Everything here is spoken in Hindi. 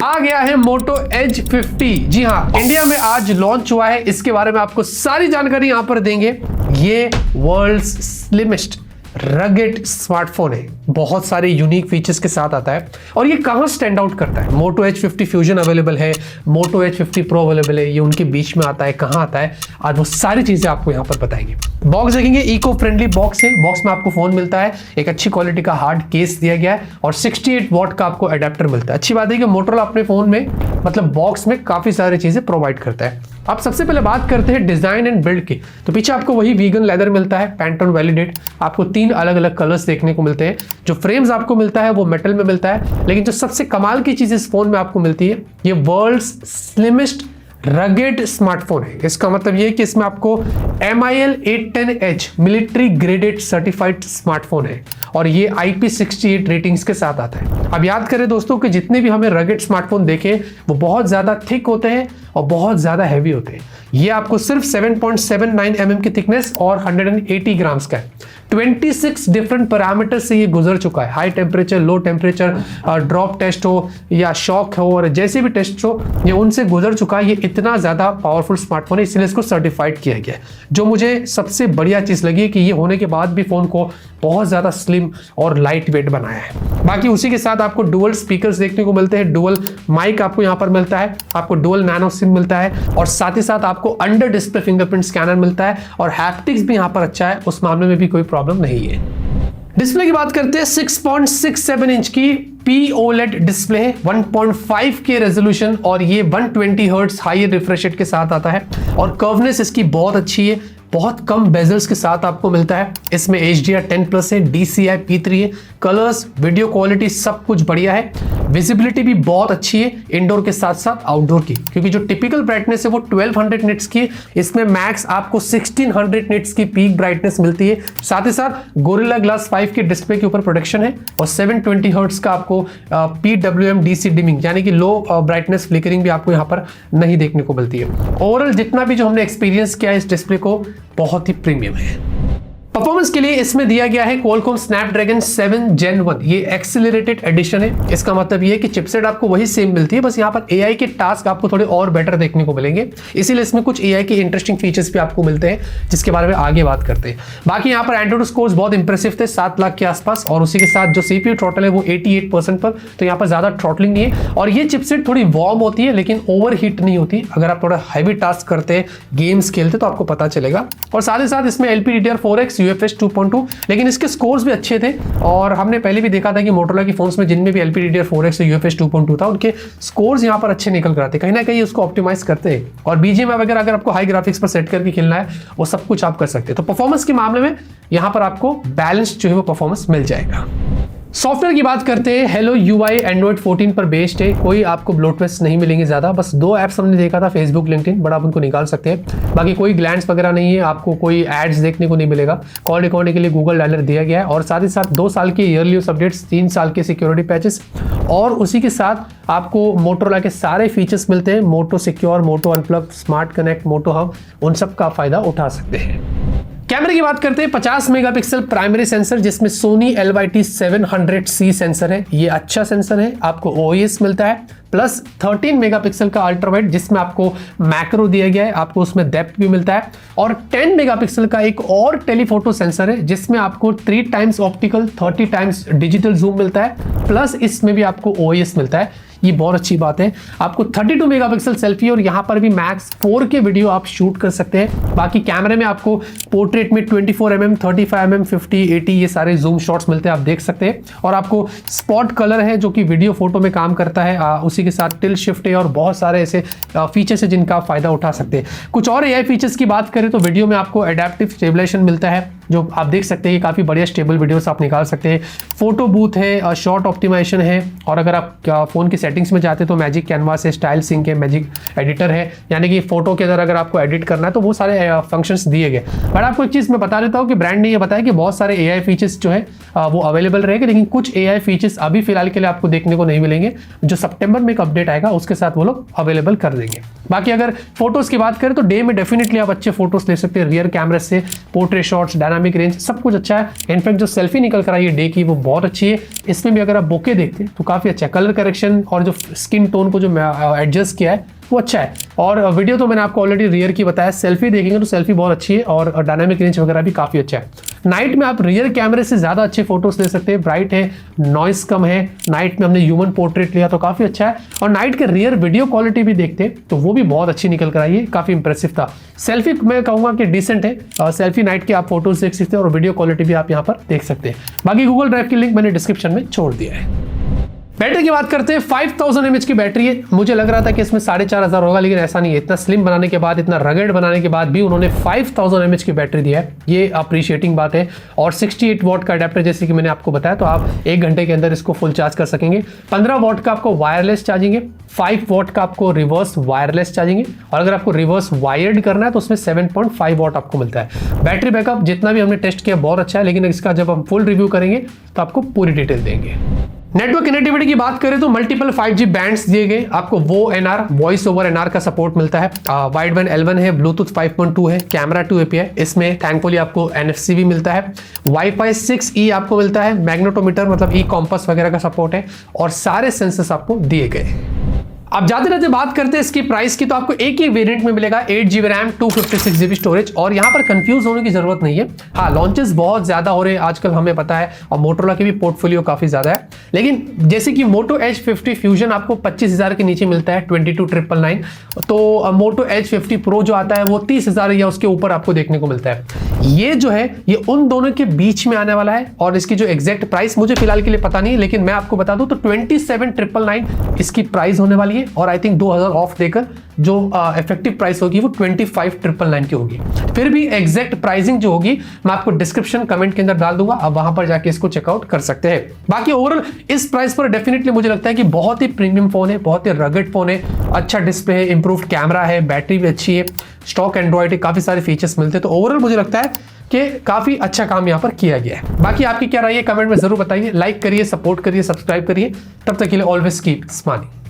आ गया है Moto Edge 50। जी हाँ, इंडिया में आज लॉन्च हुआ है। इसके बारे में आपको सारी जानकारी यहां पर देंगे। ये वर्ल्ड्स स्लिमेस्ट रगेड स्मार्टफोन है, बहुत सारे यूनिक फीचर्स के साथ आता है। और ये कहां स्टैंड आउट करता है? Moto Edge 50 फ्यूजन अवेलेबल है, Moto Edge 50 Pro अवेलेबल है, ये उनके बीच में आता है, कहां आता है, आज वो सारी चीजें आपको यहां पर बताएंगे। बॉक्स देखेंगे, इको फ्रेंडली बॉक्स है। बॉक्स में आपको फोन मिलता है, एक अच्छी क्वालिटी का हार्ड केस दिया गया है और 68 वॉट का आपको अडेप्टर मिलता है। अच्छी बात है कि मोटोरोला अपने फोन में मतलब बॉक्स में काफी सारी चीजें प्रोवाइड करता है। अब सबसे पहले बात करते हैं डिजाइन एंड बिल्ड की। तो पीछे आपको वही वीगन लेदर मिलता है, पैंटोन वैलिडेट। आपको 3 अलग अलग कलर्स देखने को मिलते हैं। जो फ्रेम्स आपको मिलता है वो मेटल में मिलता है, लेकिन जो सबसे कमाल की चीज इस फोन में आपको मिलती है, ये वर्ल्ड्स स्लिमेस्ट रगेड स्मार्टफोन है। इसका मतलब ये कि इसमें आपको MIL 810H military graded certified smartphone है और ये IP68 रेटिंग्स के साथ आता है। अब याद करें दोस्तों कि जितने भी हमें रगेड स्मार्टफोन देखे वो बहुत ज्यादा थिक होते हैं और बहुत ज्यादा हैवी होते हैं। ये आपको सिर्फ 7.79 mm की थिकनेस और 180 ग्राम्स का है। 26 डिफरेंट पैरामीटर से ये गुजर चुका है। High temperature, low temperature, drop test हो या शॉक हो और जैसे भी टेस्ट हो, ये उनसे गुजर चुका है। ये इतना ज्यादा पावरफुल स्मार्टफोन है, इसलिए इसको सर्टिफाइड किया गया है। जो मुझे सबसे बढ़िया चीज लगी कि ये होने के बाद भी फोन को बहुत ज्यादा स्लिम और लाइट वेट बनाया है। बाकी उसी के साथ आपको डुअल स्पीकर्स देखने को मिलते हैं, डुअल माइक आपको यहाँ पर मिलता है, आपको डुअल नैनो सिम मिलता है और साथ ही साथ आपको अंडर डिस्प्ले फिंगरप्रिंट स्कैनर मिलता है और हैप्टिक्स भी यहाँ पर अच्छा है, उस मामले में भी कोई प्रॉब्लम नहीं है। डिस्प्ले की बात करते हैं, 6.67 इंच की POLED डिस्प्ले है, 1.5 के रेजोल्यूशन और ये 120 हर्ट्ज हाई रिफ्रेश रेट के साथ आता है और कर्वनेस इसकी बहुत अच्छी है, बहुत कम बेजल्स के साथ आपको मिलता है। इसमें HDR10+ है, DCI P3 है, कलर्स, वीडियो क्वालिटी सब कुछ बढ़िया है। विजिबिलिटी भी बहुत अच्छी है इंडोर के साथ साथ आउटडोर की, क्योंकि जो टिपिकल ब्राइटनेस है वो 1200 निट्स की है, इसमें मैक्स आपको 1600 निट्स की पीक ब्राइटनेस मिलती है। साथ ही साथ गोरिल्ला ग्लास 5 के डिस्प्ले के ऊपर प्रोटेक्शन है और 720 हर्ट्ज का आपको PWM DC डिमिंग यानी कि लो ब्राइटनेस फ्लिकरिंग भी आपको यहाँ पर नहीं देखने को मिलती है। ओवरऑल जितना भी जो हमने एक्सपीरियंस किया है इस डिस्प्ले को, बहुत ही प्रीमियम है। परफॉर्मेंस के लिए इसमें दिया गया है Qualcomm Snapdragon 7 Gen 1, ये एक्सेलरेटेड एडिशन है। इसका मतलब ये है कि चिपसेट आपको वही सेम मिलती है, बस यहाँ पर AI के टास्क आपको थोड़े और बेटर देखने को मिलेंगे, इसीलिए इसमें कुछ AI के इंटरेस्टिंग फीचर्स भी आपको मिलते हैं जिसके बारे में आगे बात करते हैं। बाकी यहाँ पर एंड्रॉइड स्कोर्स बहुत इंप्रेसिव थे, 7 लाख के आसपास, और उसी के साथ जो CPU थ्रॉटल है वो 88% पर, तो यहाँ पर ज्यादा थ्रॉटलिंग नहीं है और ये चिपसेट थोड़ी वार्म होती है लेकिन ओवर हीट नहीं होती। अगर आप थोड़ा हैवी टास्क करते, गेम्स खेलते तो आपको पता चलेगा। और साथ ही साथ इसमें LPDDR4X UFS 2.2, लेकिन इसके स्कोर्स भी अच्छे थे और हमने पहले भी देखा था कि मोटोरोला की फोन्स में जिनमें भी LPDDR4X और UFS 2.2 था उनके स्कोर्स यहाँ पर अच्छे निकल कर आते, कहीं ना कहीं उसको ऑप्टिमाइज करते हैं। और BGMI वगैरह अगर आपको हाई ग्राफिक्स पर सेट करके खेलना है वो सब कुछ आप कर सकते हैं। तो परफॉर्मेंस के मामले में यहाँ पर आपको बैलेंस जो है वो परफॉर्मेंस मिल जाएगा। सॉफ्टवेयर की बात करते हैं, हेलो UI एंड्रॉइड 14 पर बेस्ड है, कोई आपको ब्लोटवेयर नहीं मिलेंगे ज्यादा। बस 2 ऐप्स हमने देखा था, फेसबुक, लिंक्डइन, बट आप उनको निकाल सकते हैं। बाकी कोई ग्लैंस वगैरह नहीं है, आपको कोई एड्स देखने को नहीं मिलेगा। कॉल रिकॉर्डिंग के लिए गूगल डायलर दिया गया है और साथ ही साथ 2 साल के ईयरली यूज अपडेट्स, 3 साल के सिक्योरिटी पैचेस और उसी के साथ आपको मोटोरोला के सारे फीचर्स मिलते हैं। मोटो सिक्योर, मोटो अनप्लग, स्मार्ट कनेक्ट, मोटो हब, उन सब का फायदा उठा सकते हैं। कैमरे की बात करते हैं, 50 मेगापिक्सल प्राइमरी सेंसर जिसमें सोनी LYT700C सेंसर है, ये अच्छा सेंसर है। आपको OIS मिलता है प्लस 13 मेगापिक्सल का अल्ट्रा वाइड जिसमें आपको मैक्रो दिया गया है, आपको उसमें डेप्थ भी मिलता है। और 10 मेगापिक्सल का एक और टेलीफोटो सेंसर है जिसमें आपको 3 times optical, 30 times digital zoom मिलता है, प्लस इसमें भी आपको OIS मिलता है। ये बहुत अच्छी बात है। आपको 32 मेगापिक्सल सेल्फी और यहाँ पर भी मैक्स 4K वीडियो आप शूट कर सकते हैं। बाकी कैमरे में आपको पोर्ट्रेट में 24mm, 35mm, 50, 80 ये सारे जूम शॉट्स मिलते हैं, आप देख सकते हैं। और आपको स्पॉट कलर है जो कि वीडियो फोटो में काम करता है, उसी के साथ टिल शिफ्ट है और बहुत सारे ऐसे फीचर्स है जिनका आप फायदा उठा सकते हैं। कुछ और AI फीचर्स की बात करें तो वीडियो में आपको एडेप्टिव स्टेबलाइजेशन मिलता है, जो आप देख सकते हैं कि काफी बढ़िया स्टेबल वीडियोस आप निकाल सकते हैं। फोटो बूथ है, शॉट ऑप्टिमाइजेशन है और अगर आप फोन की सेटिंग्स में जाते तो मैजिक कैनवास है, स्टाइल सिंक है, मैजिक एडिटर है, यानी कि फोटो के अंदर अगर आपको एडिट करना है तो वो सारे फंक्शंस दिए गए। बट आपको एक चीज मैं बता देता हूँ कि ब्रांड ने ये बताया कि बहुत सारे AI फीचर्स जो है वो अवेलेबल रहेंगे, लेकिन कुछ AI फीचर्स अभी फिलहाल के लिए आपको देखने को नहीं मिलेंगे। जो सितंबर में एक अपडेट आएगा उसके साथ वो लोग अवेलेबल कर देंगे। बाकी अगर फोटोज की बात करें तो डे में डेफिनेटली आप अच्छे फोटोज ले सकते हैं, रियर कैमरे से portrait shots, dynamic dynamic range सब कुछ अच्छा है। इनफैक्ट जो सेल्फी निकल कर आई है डे की वो बहुत अच्छी है। इसमें भी अगर आप बोके देखते हैं तो काफ़ी अच्छा है, कलर करेक्शन और जो स्किन टोन को जो एडजस्ट किया है वो अच्छा है। और वीडियो तो मैंने आपको ऑलरेडी रियर की बताया, सेल्फी देखेंगे तो सेल्फी बहुत अच्छी है और डायनामिक रेंज वगैरह भी काफ़ी अच्छा है। नाइट में आप रियर कैमरे से ज़्यादा अच्छे फोटोज ले सकते हैं, ब्राइट है, नॉइस कम है। नाइट में हमने ह्यूमन पोर्ट्रेट लिया तो काफ़ी अच्छा है। और नाइट के रियर वीडियो क्वालिटी भी देखते हैं तो वो भी बहुत अच्छी निकल कर आई है, काफ़ी इंप्रेसिव था। सेल्फी मैं कहूँगा कि डिसेंट है, सेल्फी नाइट के आप फोटोज देख सकते हैं और वीडियो क्वालिटी भी आप यहाँ पर देख सकते हैं। बाकी गूगल ड्राइव की लिंक मैंने डिस्क्रिप्शन में छोड़ दिया है। बैटरी की बात करते हैं, 5000 mAh की बैटरी है। मुझे लग रहा था कि इसमें 4500 होगा, लेकिन ऐसा नहीं है। इतना स्लिम बनाने के बाद, इतना रगेड बनाने के बाद भी उन्होंने 5000 mAh की बैटरी दिया है, ये अप्रिशिएटिंग बात है। और 68 वॉट का अडेप्टर जैसे कि मैंने आपको बताया, तो आप 1 घंटे के अंदर इसको फुल चार्ज कर सकेंगे। 15 वॉट का आपको वायरलेस चार्जिंग है, 5 वॉट का आपको रिवर्स वायरलेस चार्जिंग है, और अगर आपको रिवर्स वायर्ड करना है तो उसमें 7.5 वॉट आपको मिलता है। बैटरी बैकअप जितना भी हमने टेस्ट किया बहुत अच्छा है, लेकिन इसका जब हम फुल रिव्यू करेंगे तो आपको पूरी डिटेल देंगे। नेटवर्क कनेक्टिविटी की बात करें तो मल्टीपल 5G बैंड्स दिए गए आपको, वो एनआर वॉइस ओवर एनआर का सपोर्ट मिलता है। वाइड बैंड L1 है, ब्लूटूथ 5.2 है, कैमरा 2 API, इसमें थैंकफुली आपको NFC भी मिलता है। वाईफाई 6E आपको मिलता है, मैग्नेटोमीटर मतलब ई कॉम्पस वगैरह का सपोर्ट है, और सारे सेंसर्स आपको दिए गए। अब जाते रहते बात करते हैं इसकी प्राइस की, तो आपको एक ही वेरिएंट में मिलेगा 8GB रैम 256GB स्टोरेज, और यहाँ पर कंफ्यूज होने की जरूरत नहीं है। हाँ, लॉन्चेस बहुत ज्यादा हो रहे हैं आजकल, हमें पता है, और मोटोरोला की भी पोर्टफोलियो काफी ज्यादा है। लेकिन जैसे कि मोटो Edge 50 फ्यूजन आपको 25,000 के नीचे मिलता है, 22,999, तो मोटो Edge 50 प्रो जो आता है वो 30,000 या उसके ऊपर आपको देखने को मिलता है। ये जो है ये उन दोनों के बीच में आने वाला है, और इसकी जो एग्जैक्ट प्राइस मुझे फिलहाल के लिए पता नहीं है, लेकिन मैं आपको बता दूं तो 27,999 इसकी प्राइस होने वाली है, और आई थिंक 2000 ऑफ देकर जो इफेक्टिव प्राइस होगी वो 25,999 की होगी। फिर भी एग्जैक्ट प्राइसिंग जो होगी मैं आपको डिस्क्रिप्शन कमेंट के अंदर डाल दूंगा, आप वहां पर जाके इसको चेकआउट कर सकते हैं। बाकी ओवरऑल इस प्राइस पर डेफिनेटली मुझे लगता है कि बहुत ही प्रीमियम फोन है, बहुत ही रगड फोन है, अच्छा डिस्प्ले है, इंप्रूव्ड कैमरा है, बैटरी भी अच्छी है, स्टॉक एंड्रॉइड है, काफी सारे फीचर्स मिलते हैं। तो ओवरऑल मुझे लगता है कि काफी अच्छा काम यहाँ पर किया गया है। बाकी आपकी क्या राय है कमेंट में जरूर बताइए, लाइक करिए, सपोर्ट करिए, सब्सक्राइब करिए। तब तक के लिए ऑलवेज कीप स्माइलिंग।